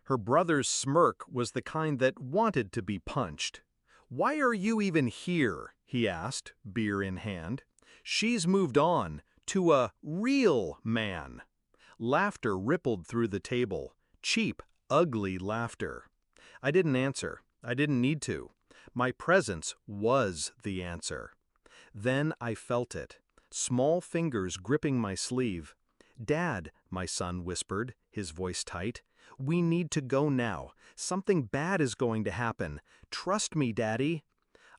Her brother's smirk was the kind that wanted to be punched. "Why are you even here?" he asked, beer in hand. "She's moved on to a real man." Laughter rippled through the table, cheap, ugly laughter. I didn't answer. I didn't need to. My presence was the answer. Then I felt it, small fingers gripping my sleeve. "Dad," my son whispered, his voice tight, "we need to go now. Something bad is going to happen. Trust me, Daddy."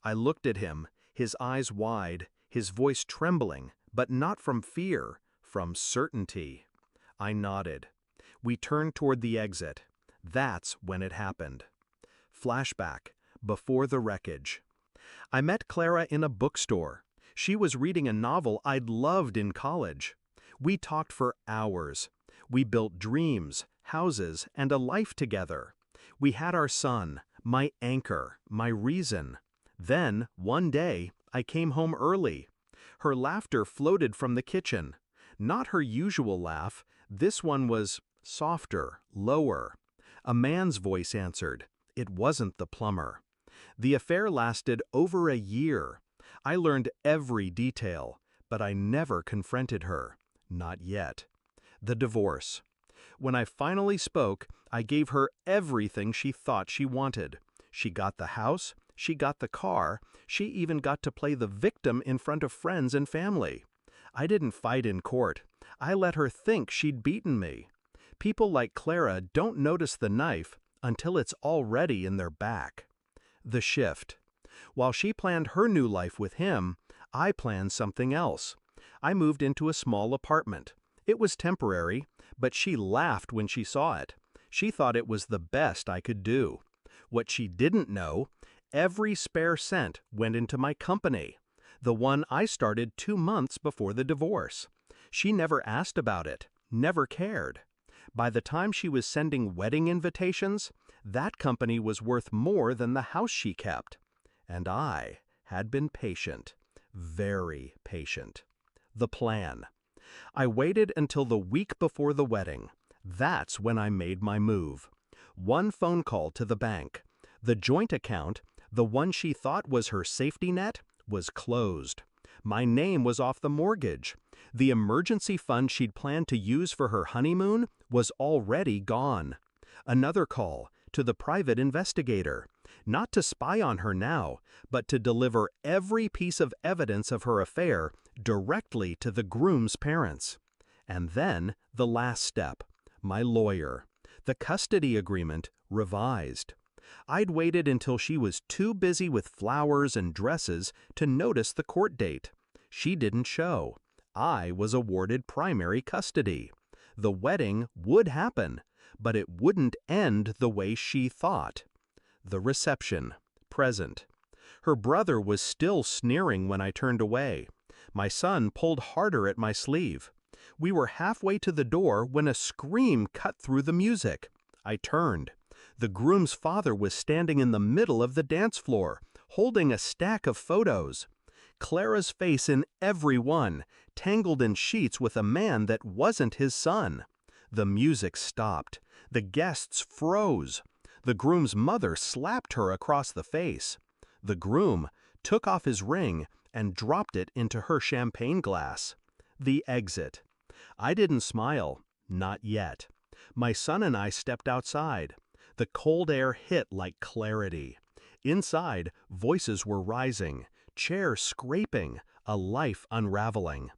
I looked at him, his eyes wide, his voice trembling, but not from fear, from certainty. I nodded. We turned toward the exit. That's when it happened. Flashback, before the wreckage. I met Clara in a bookstore. She was reading a novel I'd loved in college. We talked for hours. We built dreams, houses, and a life together. We had our son, my anchor, my reason. Then, one day, I came home early. Her laughter floated from the kitchen. Not her usual laugh. This one was softer, lower. A man's voice answered. It wasn't the plumber. The affair lasted over a year. I learned every detail, but I never confronted her. Not yet. The divorce. When I finally spoke, I gave her everything she thought she wanted. She got the house, she got the car, she even got to play the victim in front of friends and family. I didn't fight in court. I let her think she'd beaten me. People like Clara don't notice the knife until it's already in their back. The shift. While she planned her new life with him, I planned something else. I moved into a small apartment. It was temporary, but she laughed when she saw it. She thought it was the best I could do. What she didn't know, every spare cent went into my company, the one I started 2 months before the divorce. She never asked about it, never cared. By the time she was sending wedding invitations, that company was worth more than the house she kept. And I had been patient, very patient. The plan. I waited until the week before the wedding. That's when I made my move. One phone call to the bank. The joint account, the one she thought was her safety net, was closed. My name was off the mortgage. The emergency fund she'd planned to use for her honeymoon was already gone. Another call to the private investigator, not to spy on her now, but to deliver every piece of evidence of her affair directly to the groom's parents. And then the last step, my lawyer. The custody agreement revised. I'd waited until she was too busy with flowers and dresses to notice the court date. She didn't show. I was awarded primary custody. The wedding would happen, but it wouldn't end the way she thought. The reception. Present. Her brother was still sneering when I turned away. My son pulled harder at my sleeve. We were halfway to the door when a scream cut through the music. I turned. The groom's father was standing in the middle of the dance floor, holding a stack of photos. Clara's face in every one, tangled in sheets with a man that wasn't his son. The music stopped. The guests froze. The groom's mother slapped her across the face. The groom took off his ring and dropped it into her champagne glass. The exit. I didn't smile. Not yet. My son and I stepped outside. The cold air hit like clarity. Inside, voices were rising, chairs scraping, a life unraveling.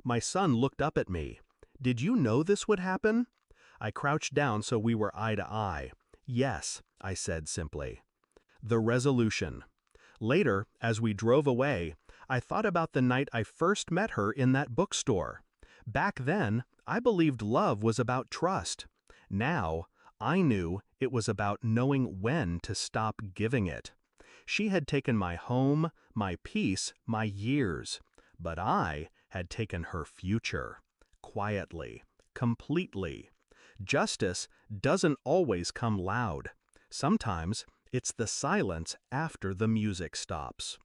My son looked up at me. "Did you know this would happen?" I crouched down so we were eye to eye. "Yes," I said simply. The resolution. Later, as we drove away, I thought about the night I first met her in that bookstore. Back then, I believed love was about trust. Now, I knew it was about knowing when to stop giving it. She had taken my home, my peace, my years, but I had taken her future. Quietly, completely. Justice doesn't always come loud. Sometimes it's the silence after the music stops.